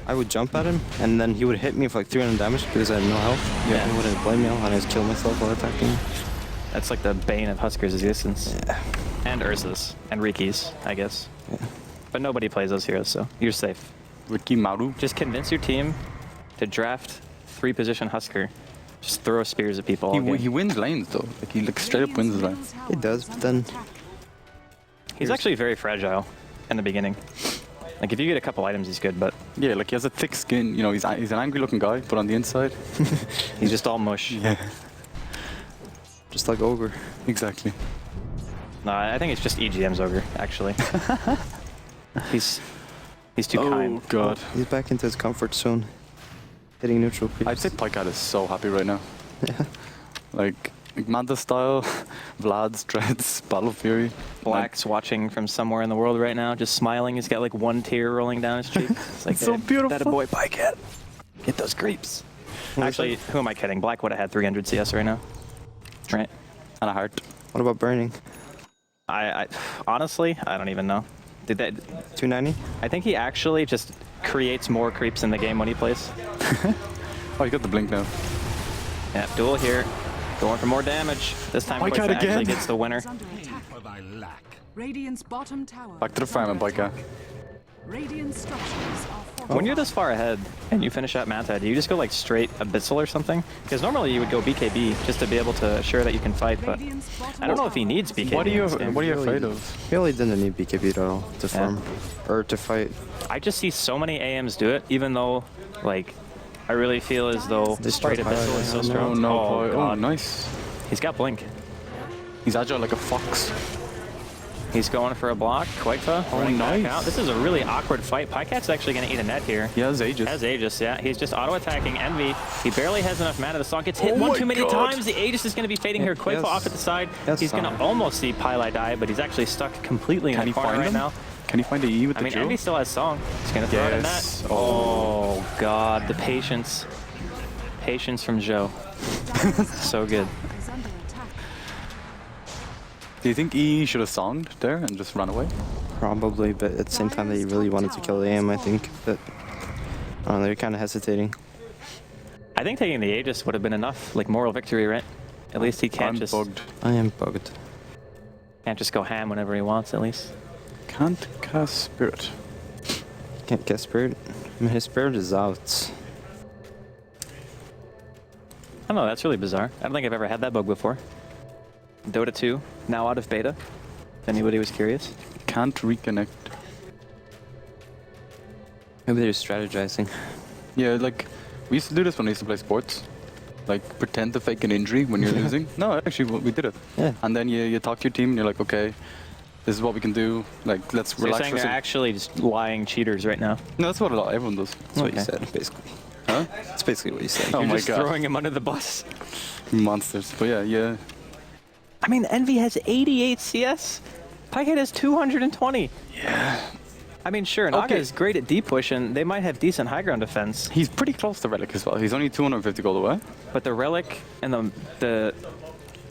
Speaker 2: I would jump at him, and then he would hit me for like 300 damage because I had no health.
Speaker 1: Yeah.
Speaker 2: He wouldn't blame me, and I just kill myself while attacking.
Speaker 1: That's like the bane of Husker's existence.
Speaker 2: Yeah.
Speaker 1: And Ursa's. And Riki's, I guess.
Speaker 2: Yeah.
Speaker 1: But nobody plays those heroes, so you're safe.
Speaker 3: Ricky Maru.
Speaker 1: Just convince your team to draft 3-position Husker. Just throw spears at people all game.
Speaker 3: He wins lanes though. Like he like straight up wins his lane.
Speaker 2: He does, but then
Speaker 1: He's actually very fragile in the beginning. Like, if you get a couple items, he's good, but
Speaker 3: Yeah, like he has a thick skin. You know, he's an angry looking guy, but on the inside,
Speaker 1: he's just all mush.
Speaker 3: yeah,
Speaker 2: just like Ogre.
Speaker 3: exactly.
Speaker 1: No, I think it's just EGM's ogre, actually. he's too
Speaker 3: Oh
Speaker 1: kind.
Speaker 3: god.
Speaker 2: He's back into his comfort zone, hitting neutral creeps.
Speaker 3: I'd say Pikeat is so happy right now.
Speaker 2: Yeah.
Speaker 3: Like Manta style, Vlad's dreads, Battle Fury.
Speaker 1: Black's watching from somewhere in the world right now, just smiling. He's got like one tear rolling down his cheek. It's like,
Speaker 3: So
Speaker 1: "Hey,
Speaker 3: beautiful."
Speaker 1: That a boy Pikeat. Get those creeps. Actually, who am I kidding? Black would have had 300 CS right now. Right?
Speaker 3: And a heart.
Speaker 2: What about burning?
Speaker 1: I honestly, I don't even know. Did that?
Speaker 2: 290?
Speaker 1: I think he actually just creates more creeps in the game when he plays.
Speaker 3: Oh, you got the blink now.
Speaker 1: Yeah, duel here. Going for more damage. This time
Speaker 3: Pikeat
Speaker 1: Quicksa actually
Speaker 3: again.
Speaker 1: gets the winner.
Speaker 4: Is under attack. Radiant's bottom tower.
Speaker 3: Back to the
Speaker 4: is
Speaker 3: farm
Speaker 4: under
Speaker 3: and Pikeat.
Speaker 4: attack. Radiant structures are
Speaker 1: When you're this far ahead and you finish out Manta, do you just go like straight Abyssal or something? Because normally you would go BKB just to be able to assure that you can fight, but
Speaker 4: Radiant's bottom
Speaker 1: I don't know if he
Speaker 4: tower
Speaker 1: needs
Speaker 4: is
Speaker 1: BKB.
Speaker 3: What are you
Speaker 1: in this game.
Speaker 3: afraid of?
Speaker 2: He really didn't need BKB at all to farm. Or to fight.
Speaker 1: I just see so many AMs do it, even though, like, I really feel as though
Speaker 2: This
Speaker 1: straight
Speaker 2: part
Speaker 1: Abyssal is so
Speaker 2: no,
Speaker 1: strong.
Speaker 3: Oh no,
Speaker 1: Oh,
Speaker 3: boy. Oh,
Speaker 1: God.
Speaker 3: nice.
Speaker 1: He's got Blink.
Speaker 3: He's agile like a fox.
Speaker 1: He's going for a block. Quicksa running back
Speaker 3: nice.
Speaker 1: out. This is a really awkward fight. Pikeat's actually going to eat a net here.
Speaker 3: He has Aegis.
Speaker 1: Has Aegis, yeah. He's just auto-attacking Envy. He barely has enough mana. The song gets hit
Speaker 3: Oh
Speaker 1: one
Speaker 3: my
Speaker 1: too many
Speaker 3: God.
Speaker 1: times. The Aegis is going to be fading here. Quicksa
Speaker 2: Yes.
Speaker 1: off at the side.
Speaker 2: Yes,
Speaker 1: He's going to
Speaker 2: Song.
Speaker 1: almost see Pylai die, but he's actually stuck completely in
Speaker 3: Can
Speaker 1: the
Speaker 3: he
Speaker 1: corner
Speaker 3: find
Speaker 1: right
Speaker 3: him?
Speaker 1: now.
Speaker 3: Can he find the E with
Speaker 1: I
Speaker 3: the
Speaker 1: mean,
Speaker 3: jewel?
Speaker 1: Envy still has Song. He's going to throw it in
Speaker 3: Yes.
Speaker 1: that. Oh, God, the patience. patience from Joe. So good.
Speaker 4: Is under attack.
Speaker 3: Do you think E should have songed there and just run away?
Speaker 2: Probably, but at the same time they really wanted to kill the AM, I think. But I don't know, they're kind of hesitating.
Speaker 1: I think taking the Aegis would have been enough, like moral victory, right? At least he can't
Speaker 3: I'm
Speaker 1: just
Speaker 3: bugged.
Speaker 2: I am bugged.
Speaker 1: can't just go ham whenever he wants. At least.
Speaker 3: Can't cast Spirit.
Speaker 2: Can't get Spirit. I mean, his Spirit is out.
Speaker 1: I don't know. That's really bizarre. I don't think I've ever had that bug before. Dota 2 now out of beta. If anybody was curious.
Speaker 3: Can't reconnect.
Speaker 2: Maybe they're strategizing.
Speaker 3: Yeah, like, we used to do this when we used to play sports. Like, pretend to fake an injury when you're losing. No, actually, we did it.
Speaker 2: Yeah.
Speaker 3: And then you talk to your team and you're like, okay, this is what we can do. Like, let's
Speaker 1: So you're
Speaker 3: relax
Speaker 1: saying
Speaker 3: for
Speaker 1: they're
Speaker 3: some...
Speaker 1: actually just lying cheaters right now?
Speaker 3: No, that's what everyone does.
Speaker 2: That's what you
Speaker 1: Okay.
Speaker 2: said, basically.
Speaker 3: Huh?
Speaker 2: That's basically what you said.
Speaker 3: Oh
Speaker 1: You're
Speaker 3: my
Speaker 1: just
Speaker 3: God.
Speaker 1: throwing him under the bus.
Speaker 3: Monsters. But yeah.
Speaker 1: I mean, Envy has 88 CS. Pikehead has 220.
Speaker 3: Yeah.
Speaker 1: I mean, sure, Naga
Speaker 3: Okay.
Speaker 1: is great at deep push, and they might have decent high ground defense,
Speaker 3: He's pretty close to Relic as well. He's only 250 gold away.
Speaker 1: but the Relic and the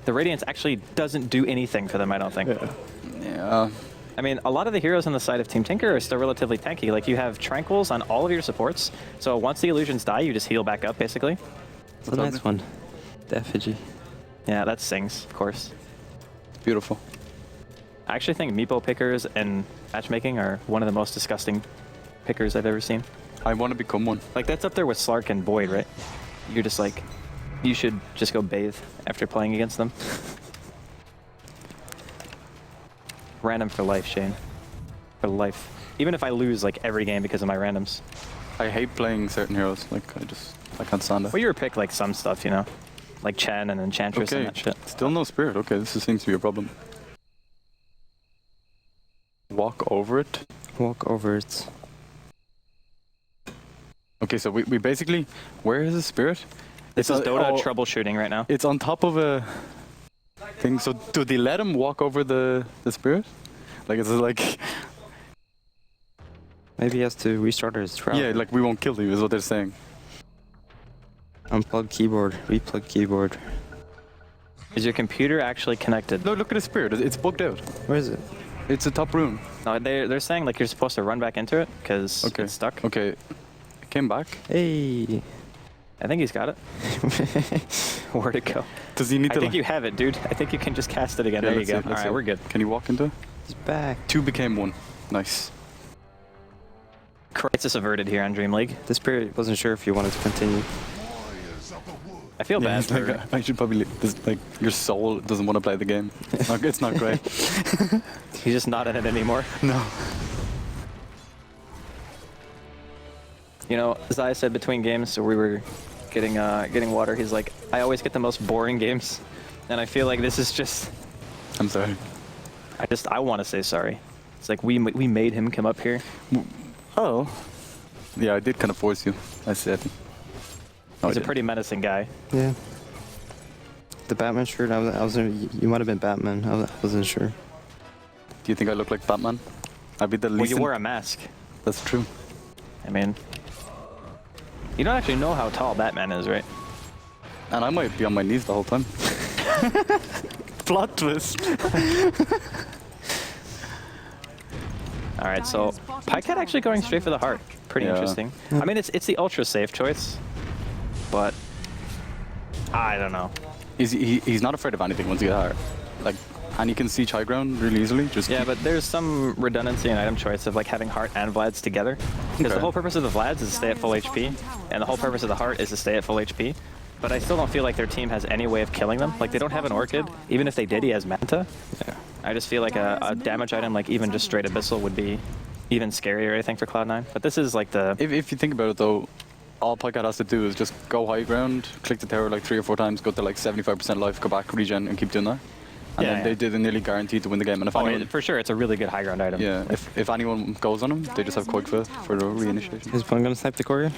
Speaker 1: Radiance actually doesn't do anything for them, I don't think.
Speaker 3: Yeah.
Speaker 1: I mean, a lot of the heroes on the side of Team Tinker are still relatively tanky. Like, you have Tranquils on all of your supports, so once the illusions die, you just heal back up, basically.
Speaker 2: It's a nice one. The effigy.
Speaker 1: Yeah, that sings, of course.
Speaker 3: Beautiful.
Speaker 1: I actually think Meepo pickers and matchmaking are one of the most disgusting pickers I've ever seen.
Speaker 3: I want to become one.
Speaker 1: Like, that's up there with Slark and Boyd, right? You're just like, you should just go bathe after playing against them. Random for life, Shane. For life. Even if I lose, like, every game because of my randoms.
Speaker 3: I hate playing certain heroes. Like, I can't stand it.
Speaker 1: Well, you were pick, like, some stuff, you know? Like Chen and Enchantress and
Speaker 3: Okay,
Speaker 1: that shit.
Speaker 3: still no Spirit. Okay, this seems to be a problem. Walk over it.
Speaker 2: Walk over it.
Speaker 3: Okay, so we basically... Where is the Spirit?
Speaker 1: This is
Speaker 3: on-
Speaker 1: Dota
Speaker 3: oh,
Speaker 1: troubleshooting right now.
Speaker 3: It's on top of a thing. So do they let him walk over the Spirit? Like, it's like...
Speaker 2: Maybe he has to restart his trial.
Speaker 3: Yeah, like, we won't kill you is what they're saying.
Speaker 2: Unplug keyboard. Replug keyboard.
Speaker 1: Is your computer actually connected?
Speaker 3: No, look at the Spirit. It's bugged out.
Speaker 2: Where is it?
Speaker 3: It's a top rune.
Speaker 1: No, they're saying, like, you're supposed to run back into it because
Speaker 3: Okay.
Speaker 1: it's stuck.
Speaker 3: Okay. It came back.
Speaker 2: Hey.
Speaker 1: I think he's got it. Where'd it go?
Speaker 3: Does he need
Speaker 1: I
Speaker 3: to...
Speaker 1: think you have it, dude. I think you can just cast it again.
Speaker 3: Okay,
Speaker 1: There you
Speaker 3: let's
Speaker 1: go.
Speaker 3: see,
Speaker 1: All
Speaker 3: let's
Speaker 1: right,
Speaker 3: see.
Speaker 1: we're good.
Speaker 3: Can you walk into it?
Speaker 2: He's back.
Speaker 3: 2 became 1. Nice.
Speaker 1: Crisis averted here on DreamLeague.
Speaker 2: The Spirit wasn't sure if he wanted to continue.
Speaker 1: I feel
Speaker 3: Yeah,
Speaker 1: bad
Speaker 3: it's like,
Speaker 1: for...
Speaker 3: I should probably... Like, your soul doesn't want to play the game. It's not great.
Speaker 1: He's just not in it anymore.
Speaker 3: No.
Speaker 1: You know, Zai said between games, so we were getting water. He's like, I always get the most boring games, and I feel like this is just.
Speaker 3: I'm sorry.
Speaker 1: I want to say sorry. It's like we made him come up here.
Speaker 3: Oh. Yeah, I did kind of force you. I said. No, I
Speaker 1: He's a
Speaker 3: didn't.
Speaker 1: pretty menacing guy.
Speaker 2: Yeah. The Batman shirt, I wasn't. You might have been Batman. I wasn't sure.
Speaker 3: Do you think I look like Batman? I'd be the
Speaker 1: Well,
Speaker 3: least.
Speaker 1: you wore a mask.
Speaker 3: That's true.
Speaker 1: I mean, you don't actually know how tall Batman is, right?
Speaker 3: And I might be on my knees the whole time. Plot twist.
Speaker 1: All right, so Pikehead actually going straight for the heart. Pretty
Speaker 3: Yeah.
Speaker 1: interesting. I mean, it's the ultra safe choice, but I don't know.
Speaker 3: He's not afraid of anything once you get higher. Like, and you can siege high ground really easily. Just
Speaker 1: Yeah,
Speaker 3: keep-
Speaker 1: but there's some redundancy in item choice of like having heart and Vlads together. Because the
Speaker 3: Okay.
Speaker 1: whole purpose of the Vlads is to stay at full HP, and the whole purpose of the heart is to stay at full HP. But I still don't feel like their team has any way of killing them. Like, they don't have an Orchid. Even if they did, he has Manta.
Speaker 2: Yeah.
Speaker 1: I just feel like a damage item, like even just straight Abyssal, would be even scarier, I think, for Cloud9. But this is like the...
Speaker 3: if you think about it though, all Pikehead has to do is just go high ground, click the tower like 3 or 4 times, go to like 75% life, go back, regen, and keep doing that. And
Speaker 1: Yeah,
Speaker 3: then
Speaker 1: yeah.
Speaker 3: they did nearly guaranteed to win the game. And if
Speaker 1: Oh,
Speaker 3: anyone,
Speaker 1: for sure, it's a really good high ground item.
Speaker 3: yeah, if anyone goes on him, they just have Quick Foot for the reinitiation.
Speaker 2: Is Pun gonna snipe the courier?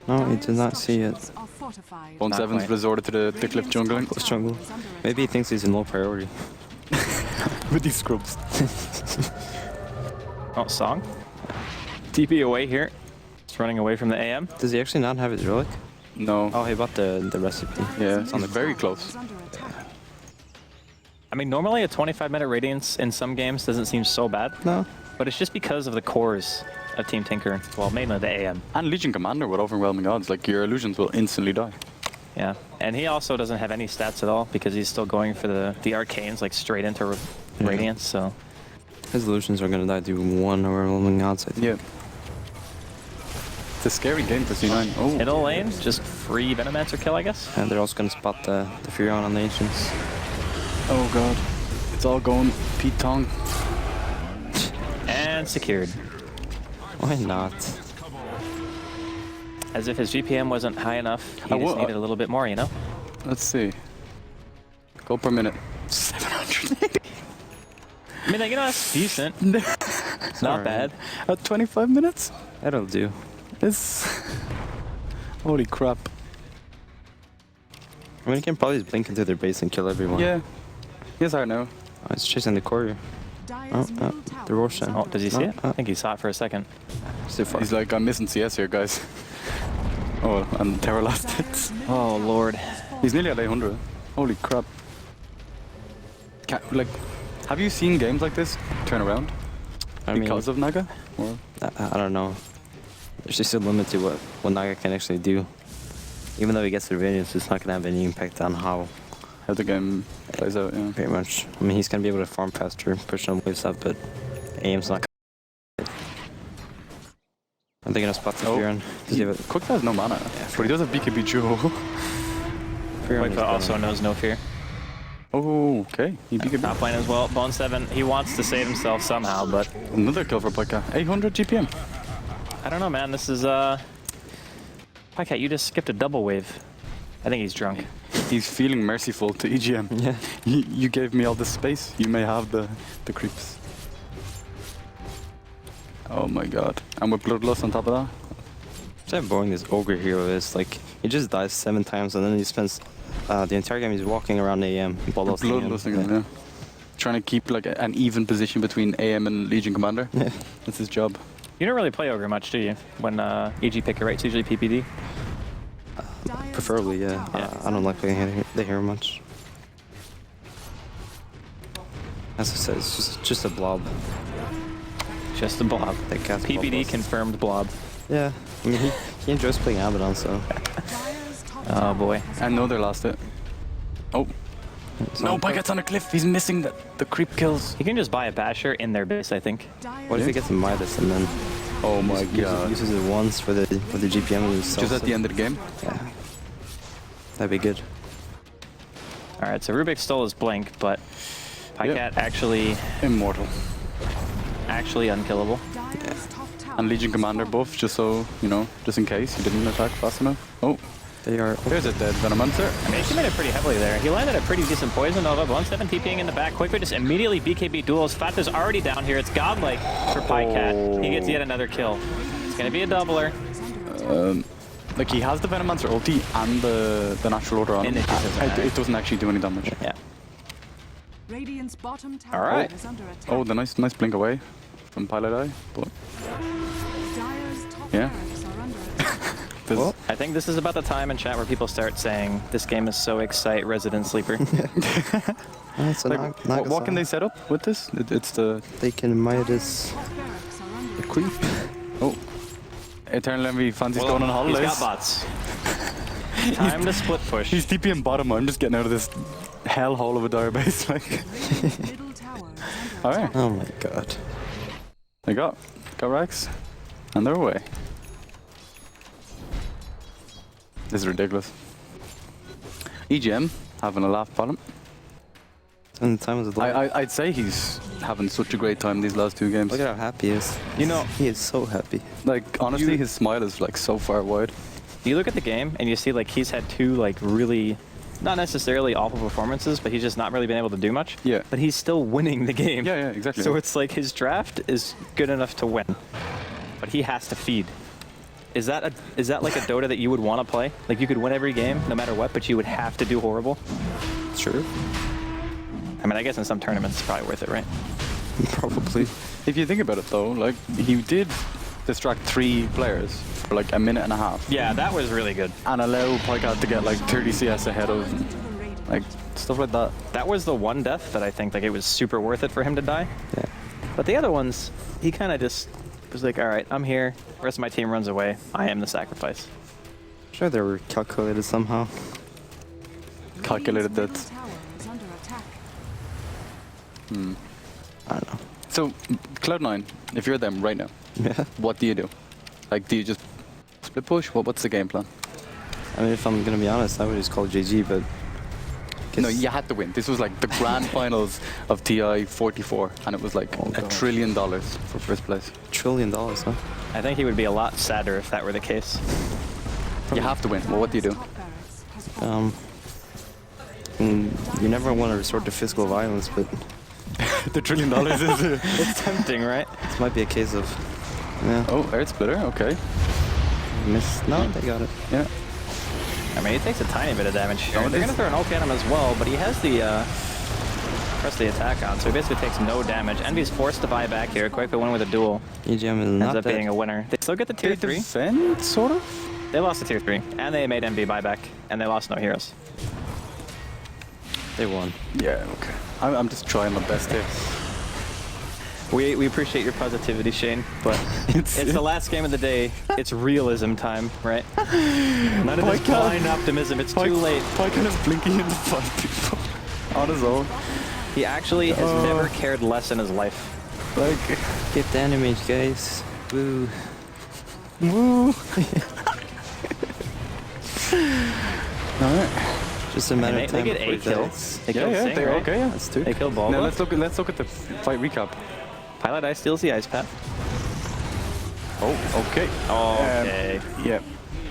Speaker 2: No, he did not see it.
Speaker 3: Bone
Speaker 1: Not
Speaker 3: Sevens
Speaker 1: quite.
Speaker 3: resorted to the cliff jungling
Speaker 2: Close jungle. Maybe he thinks he's in low priority.
Speaker 3: with these scrubs.
Speaker 1: Oh, Song. TP away here. It's running away from the AM.
Speaker 2: Does he actually not have his relic?
Speaker 3: No.
Speaker 2: Oh, he bought the recipe.
Speaker 3: Yeah,
Speaker 4: His
Speaker 3: it's
Speaker 4: middle
Speaker 3: very
Speaker 4: tower
Speaker 3: close.
Speaker 4: is under attack.
Speaker 1: I mean, normally a 25-minute Radiance in some games doesn't seem so bad,
Speaker 2: No.
Speaker 1: but it's just because of the cores of Team Tinker. Well, mainly the AM.
Speaker 3: And Legion Commander with overwhelming odds. Like, your illusions will instantly die.
Speaker 1: Yeah, and he also doesn't have any stats at all because he's still going for the arcanes like straight into Radiance. So
Speaker 2: His illusions are gonna die to 1 overwhelming odds, I think.
Speaker 3: Yeah. It's a scary game for C9. Oh.
Speaker 1: middle lane, just free Venomancer kill, I guess.
Speaker 2: And they're also gonna spot the Furion on the Ancients.
Speaker 3: Oh god. It's all going Pete Tong.
Speaker 1: And secured.
Speaker 2: Why not?
Speaker 1: As if his GPM wasn't high enough. He just needed a little bit more, you know?
Speaker 3: Let's see. Go per minute. 780.
Speaker 1: I mean, like, you know, that's decent. It's not
Speaker 2: Alright.
Speaker 1: bad.
Speaker 3: At 25 minutes?
Speaker 2: That'll do.
Speaker 3: It's... Holy crap.
Speaker 2: I mean, you can probably just blink into their base and kill everyone.
Speaker 3: Yeah. Yes, I know.
Speaker 2: Oh, it's chasing the courier.
Speaker 4: Dire's middle tower
Speaker 2: the Roshan.
Speaker 4: is
Speaker 1: Oh,
Speaker 4: under
Speaker 1: does he see it?
Speaker 2: No,
Speaker 1: I think he saw it for a second.
Speaker 2: It's too far.
Speaker 3: He's like, I'm missing CS here, guys. Oh, and Terror last hit.
Speaker 4: Dire's middle
Speaker 1: Oh,
Speaker 4: tower
Speaker 1: Lord.
Speaker 4: has fallen.
Speaker 3: He's nearly at 800. Holy crap. Like, have you seen games like this turn around because of Naga? Or?
Speaker 2: I don't know. There's just a limit to what Naga can actually do. Even though he gets the Radiance, it's not gonna have any impact on how
Speaker 3: How the game plays out, yeah.
Speaker 2: very much. I mean, he's gonna be able to farm faster, push some waves up, but AIM's not. Are they gonna spot the Furion? Does he have a
Speaker 3: Quick has no mana, but he does have BKB Duo.
Speaker 2: Furion?
Speaker 1: White also knows no fear.
Speaker 3: Oh, okay. He BKB.
Speaker 1: Top lane as well. Bone 7, he wants to save himself somehow, but
Speaker 3: Another kill for Pika. 800 GPM.
Speaker 1: I don't know, man. This is, Pycat, you just skipped a double wave. I think he's drunk.
Speaker 3: He's feeling merciful to EGM.
Speaker 2: Yeah.
Speaker 3: You gave me all this space. You may have the creeps. Oh my god. And with Bloodlust on top of that?
Speaker 2: Just how boring this ogre hero is. Like, he just dies 7 times and then he spends the entire game he's walking around AM,
Speaker 3: Bloodlusting him, yeah. Trying to keep like an even position between AM and Legion Commander.
Speaker 2: Yeah.
Speaker 3: That's his job.
Speaker 1: You don't really play Ogre much, do you? When EG pick your rate's usually PPD.
Speaker 4: Dire's
Speaker 2: Preferably,
Speaker 4: top
Speaker 2: yeah.
Speaker 4: tower is
Speaker 2: I don't like
Speaker 4: under
Speaker 2: playing the hero much. As I said, it's just a blob.
Speaker 1: Just a blob.
Speaker 2: That casts
Speaker 1: PPD
Speaker 2: blob
Speaker 1: confirmed blob.
Speaker 2: Yeah. I mean, he enjoys playing Abaddon, so.
Speaker 4: Dire's top
Speaker 1: Oh
Speaker 4: tower
Speaker 1: boy.
Speaker 4: has
Speaker 3: I know they lost it. Oh. No, Pike's on a cliff. He's missing the creep kills.
Speaker 1: You can just buy a Basher in their base, I think.
Speaker 4: Dire's
Speaker 2: What if he gets a Midas and then
Speaker 3: Oh my god.
Speaker 2: uses it once for the GPM and
Speaker 3: Just
Speaker 2: sells
Speaker 3: at the
Speaker 2: it?
Speaker 3: end of the game?
Speaker 2: Yeah. That'd be good.
Speaker 1: All right, so Rubik stole his blink, but Pycat
Speaker 3: Yep.
Speaker 1: actually
Speaker 3: Immortal.
Speaker 1: unkillable.
Speaker 4: Dire's top tower
Speaker 3: And Legion
Speaker 4: has
Speaker 3: Commander
Speaker 4: fallen.
Speaker 3: buff, just so, you know, just in case he didn't attack fast enough. Oh,
Speaker 2: They are.
Speaker 3: there's a dead Venomancer.
Speaker 1: I mean, he committed pretty heavily there. He landed a pretty decent poison Nova. 1-7 TPing in the back. Quickly just immediately BKB duels. Fat is already down here. It's godlike for Pycat. He gets yet another kill. It's going to be a doubler.
Speaker 4: Is under attack.
Speaker 3: Like, he has the Venomancer ulti and the natural order on him.
Speaker 1: And it just doesn't matter.
Speaker 3: It doesn't actually do any damage.
Speaker 1: Yeah.
Speaker 4: Radiant's bottom
Speaker 1: All
Speaker 4: tower
Speaker 1: right.
Speaker 4: is under attack.
Speaker 3: Oh, the nice blink away from Pilot Eye. But
Speaker 4: Dire's top
Speaker 3: Yeah.
Speaker 4: barracks are under attack.
Speaker 3: there's-
Speaker 2: Well,
Speaker 1: I think this is about the time in chat where people start saying, this game is so excite Resident Sleeper.
Speaker 2: It's a
Speaker 3: like,
Speaker 2: Naga
Speaker 3: what can
Speaker 2: song.
Speaker 3: they set up with this? It's the
Speaker 2: They can Midas
Speaker 4: Top barracks are under attack.
Speaker 2: creep.
Speaker 3: oh, Eternal Envy fancies
Speaker 1: Well,
Speaker 3: going on holidays.
Speaker 1: He's got bots. Time to split push.
Speaker 3: He's TPing bottom. I'm just getting out of this hellhole of a dire base. Like,
Speaker 4: Radiant's middle tower is under
Speaker 3: all right,
Speaker 4: attack.
Speaker 2: Oh my god.
Speaker 3: they got Racks, and they're away. This is ridiculous. EGM having a laugh bottom.
Speaker 2: And the time was
Speaker 3: I'd say he's having such a great time these last 2 games.
Speaker 2: Look at how happy he is.
Speaker 1: You know,
Speaker 2: He is so happy.
Speaker 3: Like, honestly, his smile is like so far wide.
Speaker 1: you look at the game and you see like he's had 2 like really, not necessarily awful performances, but he's just not really been able to do much.
Speaker 3: Yeah.
Speaker 1: But he's still winning the game.
Speaker 3: Yeah, exactly.
Speaker 1: So it's like his draft is good enough to win, but he has to feed. Is that like a Dota that you would want to play? Like you could win every game no matter what, but you would have to do horrible?
Speaker 2: Sure.
Speaker 1: I mean, I guess in some tournaments it's probably worth it, right?
Speaker 2: Probably.
Speaker 3: If you think about it though, like he did distract 3 players for like a minute and a half.
Speaker 1: Yeah, that was really good.
Speaker 3: And allow Pycat to get like 30 CS ahead of, like, stuff like that.
Speaker 1: That was the one death that I think like it was super worth it for him to die.
Speaker 2: Yeah.
Speaker 1: But the other ones, he kind of just was like, all right, I'm here. The rest of my team runs away. I am the sacrifice.
Speaker 2: Sure, they were calculated somehow.
Speaker 3: Calculated
Speaker 4: Middle
Speaker 3: that.
Speaker 4: tower is under attack.
Speaker 2: I don't know.
Speaker 3: So, Cloud9, if you're them right now,
Speaker 2: Yeah.
Speaker 3: what do you do? Like, do you just split push? What's the game plan?
Speaker 2: I mean, if I'm gonna be honest, I would just call GG, but.
Speaker 3: No, you had to win. This was like the grand finals of TI 44, and it was like
Speaker 2: Oh,
Speaker 3: $1
Speaker 2: God.
Speaker 3: trillion for first place.
Speaker 2: $1 trillion, huh?
Speaker 1: I think he would be a lot sadder if that were the case.
Speaker 3: You have to win. Well, what do you do?
Speaker 4: Top barracks has fallen.
Speaker 2: You never want to resort to physical violence, but
Speaker 3: The $1 trillion is.
Speaker 1: It's tempting, right?
Speaker 2: this might be a case of. Yeah.
Speaker 3: Oh, Earth Splitter. Okay.
Speaker 2: Missed. No, they got it.
Speaker 3: Yeah.
Speaker 1: I mean, he takes a tiny bit of damage here.
Speaker 3: Oh, it
Speaker 1: They're
Speaker 3: is.
Speaker 1: going to throw an ult at him as well, but he has the press the attack on, so he basically takes no damage. Envy's forced to buy back here. Quick, win with a duel.
Speaker 2: EGM is
Speaker 1: Ends
Speaker 2: not
Speaker 1: up
Speaker 2: dead.
Speaker 1: being a winner. They still get the tier
Speaker 3: They
Speaker 1: 3.
Speaker 3: defend, sort of.
Speaker 1: They lost the tier 3, and they made Envy buy back, and they lost no heroes.
Speaker 2: They won.
Speaker 3: Yeah. Okay. I'm just trying my best here.
Speaker 1: We appreciate your positivity, Shane, but it's the last game of the day. It's realism time, right? None of this
Speaker 3: Pycat.
Speaker 1: blind optimism. It's too late.
Speaker 3: Pycat is blinking into 5 people on his own.
Speaker 1: He actually has
Speaker 3: Oh.
Speaker 1: never cared less in his life.
Speaker 3: Like,
Speaker 2: Get the damage, guys. Woo.
Speaker 3: woo. Alright.
Speaker 2: Just a matter
Speaker 1: They
Speaker 2: of time
Speaker 1: get
Speaker 2: before
Speaker 1: 8
Speaker 2: he dies.
Speaker 1: kills. They killed Sing,
Speaker 3: they're
Speaker 1: right?
Speaker 3: okay. Yeah.
Speaker 2: That's 2.
Speaker 1: They killed Bulba.
Speaker 3: Now let's look at the fight recap.
Speaker 1: Pilot Ice steals the ice path.
Speaker 3: Oh, okay.
Speaker 1: Okay.
Speaker 3: Yeah.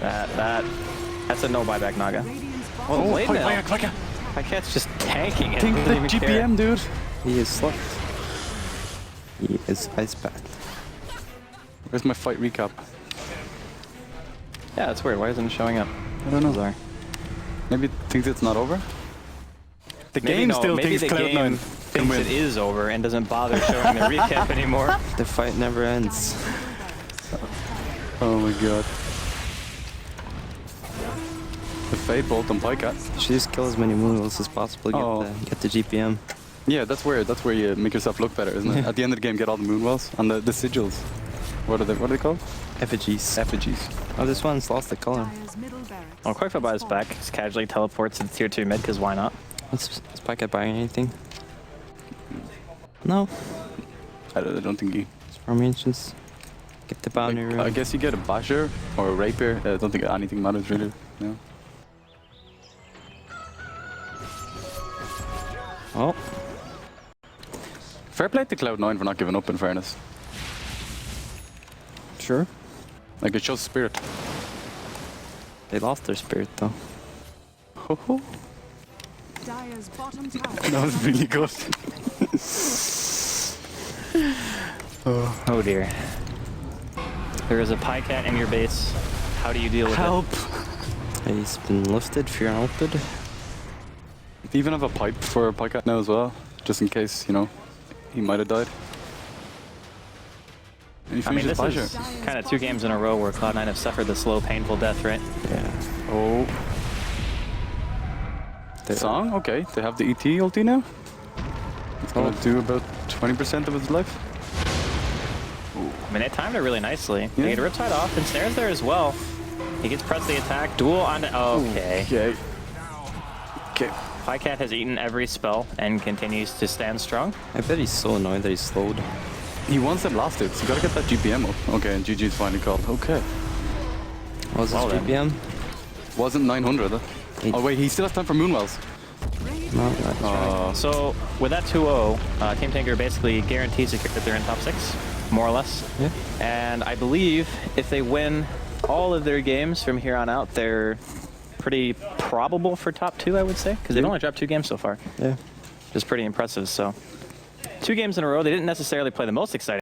Speaker 1: That's a no buyback, Naga.
Speaker 4: Radiant's
Speaker 1: Oh,
Speaker 4: bottom
Speaker 1: late now.
Speaker 3: Pycat.
Speaker 1: Pycat's just tanking it.
Speaker 3: Think
Speaker 1: Doesn't
Speaker 3: the
Speaker 1: even care.
Speaker 3: GPM, dude.
Speaker 2: He is slept. He is ice path.
Speaker 3: Where's my fight recap?
Speaker 1: Yeah, that's weird. Why isn't it showing up?
Speaker 3: I don't know.
Speaker 1: Bizarre.
Speaker 3: Maybe it thinks it's not over? The
Speaker 1: Maybe
Speaker 3: game
Speaker 1: no,
Speaker 3: still
Speaker 1: maybe
Speaker 3: thinks
Speaker 1: the game
Speaker 3: Cloud9 can
Speaker 1: thinks
Speaker 3: win.
Speaker 1: it is over and doesn't bother showing the recap anymore.
Speaker 2: The fight never ends.
Speaker 3: Oh my god. The Fate Bolt on Pycat.
Speaker 2: You should just kill as many moonwolves as possible to
Speaker 3: Oh.
Speaker 2: get the GPM.
Speaker 3: Yeah, that's where you make yourself look better, isn't it? At the end of the game, get all the moonwells and the sigils. What are they called?
Speaker 2: Effigies.
Speaker 3: Effigies.
Speaker 2: Oh, this one's lost the color.
Speaker 4: Dyer's middle barracks.
Speaker 1: Well, Quick Foot buys back. Just casually teleports to the tier 2 mid, because why not?
Speaker 2: Is Pycat buying anything? No.
Speaker 3: I don't think he...
Speaker 2: It's formations. Get the bounty room.
Speaker 3: I guess you get a Basher or a Rapier. I don't think anything matters really. No.
Speaker 2: Oh,
Speaker 3: Fair play to Cloud9 for not giving up, in fairness.
Speaker 2: sure.
Speaker 3: Like, it shows spirit.
Speaker 2: They lost their spirit though.
Speaker 4: Dyer's bottom tower.
Speaker 3: That was really good.
Speaker 1: Oh dear. There is a Pycat in your base. How do you deal with
Speaker 3: Help!
Speaker 2: He's been lifted, fear and ulted.
Speaker 3: Do you even have a pipe for Pycat now as well? Just in case, you know, he might have died. And he
Speaker 1: I mean,
Speaker 3: finishes
Speaker 1: this
Speaker 3: Basher.
Speaker 1: is kind of 2 games in a row where Cloud9 have suffered the slow, painful death, right?
Speaker 2: Yeah.
Speaker 3: Oh. Song? Okay, they have the ET ulti now. It's gonna do about 20% of his life.
Speaker 1: I mean, they timed it really nicely.
Speaker 3: Yeah.
Speaker 1: They get Riptide off, and Snare's there as well. He gets pressed the attack, duel on... Okay.
Speaker 3: Okay. Okay.
Speaker 1: Pycat has eaten every spell and continues to stand strong.
Speaker 2: I bet he's so annoyed that he's slowed.
Speaker 3: He wants them lasted, so you gotta get that GPM up. Okay, and GG's finally called. Okay.
Speaker 2: What was
Speaker 1: Well
Speaker 2: his
Speaker 1: then.
Speaker 2: GPM?
Speaker 3: Wasn't 900, huh?
Speaker 2: Eight.
Speaker 3: Oh wait, he still has time for Moonwells.
Speaker 2: No, that's right.
Speaker 1: So, with that 2-0, Team Tinker basically guarantees that they're in top 6, more or less.
Speaker 2: Yeah.
Speaker 1: And I believe if they win all of their games from here on out, they're pretty probable for top 2, I would say, because they've only dropped 2 games so far.
Speaker 2: Yeah.
Speaker 1: Just pretty impressive. So, 2 games in a row. They didn't necessarily play the most exciting.